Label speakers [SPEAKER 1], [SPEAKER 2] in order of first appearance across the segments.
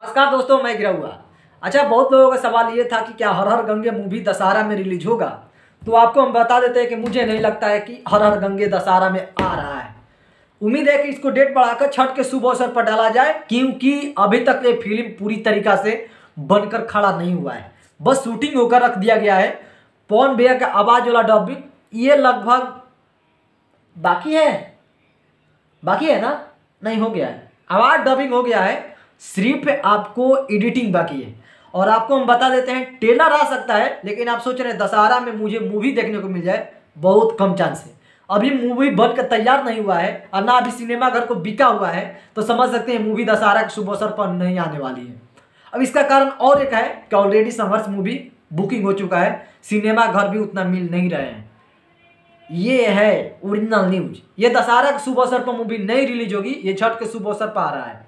[SPEAKER 1] नमस्कार दोस्तों, मैं गिरा हुआ। अच्छा, बहुत लोगों का सवाल ये था कि क्या हर हर गंगे मूवी दशहरा में रिलीज होगा। तो आपको हम बता देते हैं कि मुझे नहीं लगता है कि हर हर गंगे दशहरा में आ रहा है। उम्मीद है कि इसको डेट बढ़ाकर छठ के शुभ अवसर पर डाला जाए, क्योंकि अभी तक ये फिल्म पूरी तरीका से बनकर खड़ा नहीं हुआ है। बस शूटिंग होकर रख दिया गया है। पवन भैया का आवाज वाला डबिंग ये लगभग बाकी है ना, नहीं हो गया है। आवाज डबिंग हो गया है, सिर्फ आपको एडिटिंग बाकी है। और आपको हम बता देते हैं ट्रेलर आ सकता है, लेकिन आप सोच रहे हैं दशहरा में मुझे मूवी देखने को मिल जाए, बहुत कम चांस है। अभी मूवी बनकर तैयार नहीं हुआ है और ना अभी सिनेमा घर को बिका हुआ है, तो समझ सकते हैं मूवी दशहरा के शुभ अवसर पर नहीं आने वाली है। अब इसका कारण और एक है कि ऑलरेडी संघर्ष मूवी बुकिंग हो चुका है, सिनेमा घर भी उतना मिल नहीं रहे हैं। ये है ओरिजिनल न्यूज। ये दशहरा के शुभ अवसर पर मूवी नहीं रिलीज होगी, ये छठ के शुभ अवसर पर आ रहा है।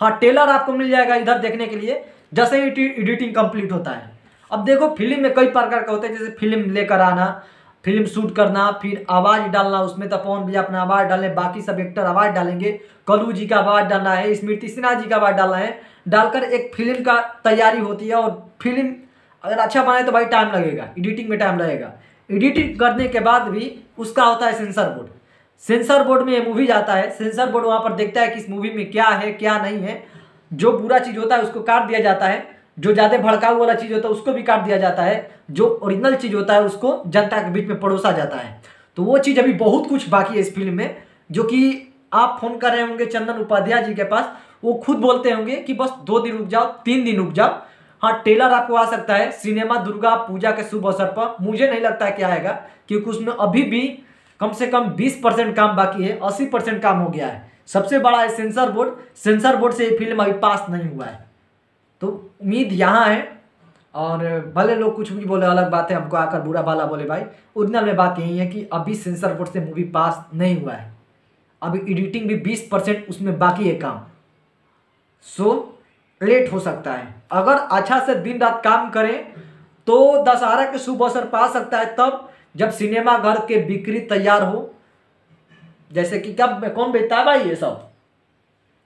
[SPEAKER 1] हाँ, ट्रेलर आपको मिल जाएगा इधर देखने के लिए जैसे ही एडिटिंग कंप्लीट होता है। अब देखो, फिल्म में कई प्रकार का होता है, जैसे फिल्म लेकर आना, फिल्म शूट करना, फिर आवाज़ डालना। उसमें तो पवन भैया अपना आवाज़ डालें, बाकी सब एक्टर आवाज़ डालेंगे। कल्लू जी का आवाज़ डालना है, स्मृति सिन्हा जी का आवाज़ डालना है। डालकर एक फिल्म का तैयारी होती है। और फिल्म अगर अच्छा बनाए तो भाई टाइम लगेगा, एडिटिंग में टाइम लगेगा। एडिटिंग करने के बाद भी उसका होता है सेंसर बोर्ड। सेंसर बोर्ड में ये मूवी जाता है, सेंसर बोर्ड वहाँ पर देखता है कि इस मूवी में क्या है क्या नहीं है। जो बुरा चीज़ होता है उसको काट दिया जाता है, जो ज़्यादा भड़काऊ वाला चीज़ होता है उसको भी काट दिया जाता है, जो ओरिजिनल चीज़ होता है उसको जनता के बीच में परोसा जाता है। तो वो चीज़ अभी बहुत कुछ बाकी है इस फिल्म में, जो कि आप फोन कर रहे होंगे चंदन उपाध्याय जी के पास, वो खुद बोलते होंगे कि बस 2 दिन रुक जाओ, 3 दिन रुक जाओ। हाँ, ट्रेलर आपको आ सकता है सिनेमा दुर्गा पूजा के शुभ अवसर पर। मुझे नहीं लगता है कि आएगा, क्योंकि उसमें अभी भी कम से कम 20% काम बाकी है, 80% काम हो गया है। सबसे बड़ा है सेंसर बोर्ड। सेंसर बोर्ड से ये फिल्म अभी पास नहीं हुआ है, तो उम्मीद यहाँ है। और भले लोग कुछ भी बोले, अलग बात है, हमको आकर बुरा भला बोले भाई, ओरिजिनल में बात यही है कि अभी सेंसर बोर्ड से मूवी पास नहीं हुआ है। अभी एडिटिंग भी 20% उसमें बाकी है काम, सो लेट हो सकता है। अगर अच्छा से दिन रात काम करें तो दशहरा के शुभ अवसर पा सकता है, तब जब सिनेमा घर के बिक्री तैयार हो। जैसे कि कब कौन बेचता है भाई ये सब,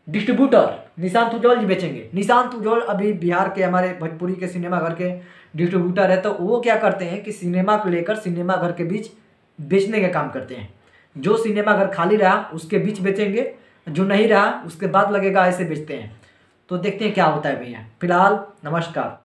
[SPEAKER 1] डिस्ट्रीब्यूटर निशांत उज्ज्वल जी बेचेंगे। निशांत उज्ज्वल अभी बिहार के हमारे भोजपुरी के सिनेमा घर के डिस्ट्रीब्यूटर है। तो वो क्या करते हैं कि सिनेमा को लेकर सिनेमा घर के बीच बेचने का काम करते हैं। जो सिनेमा घर खाली रहा उसके बीच बेचेंगे, जो नहीं रहा उसके बाद लगेगा, ऐसे बेचते हैं। तो देखते हैं क्या होता है भैया। फिलहाल नमस्कार।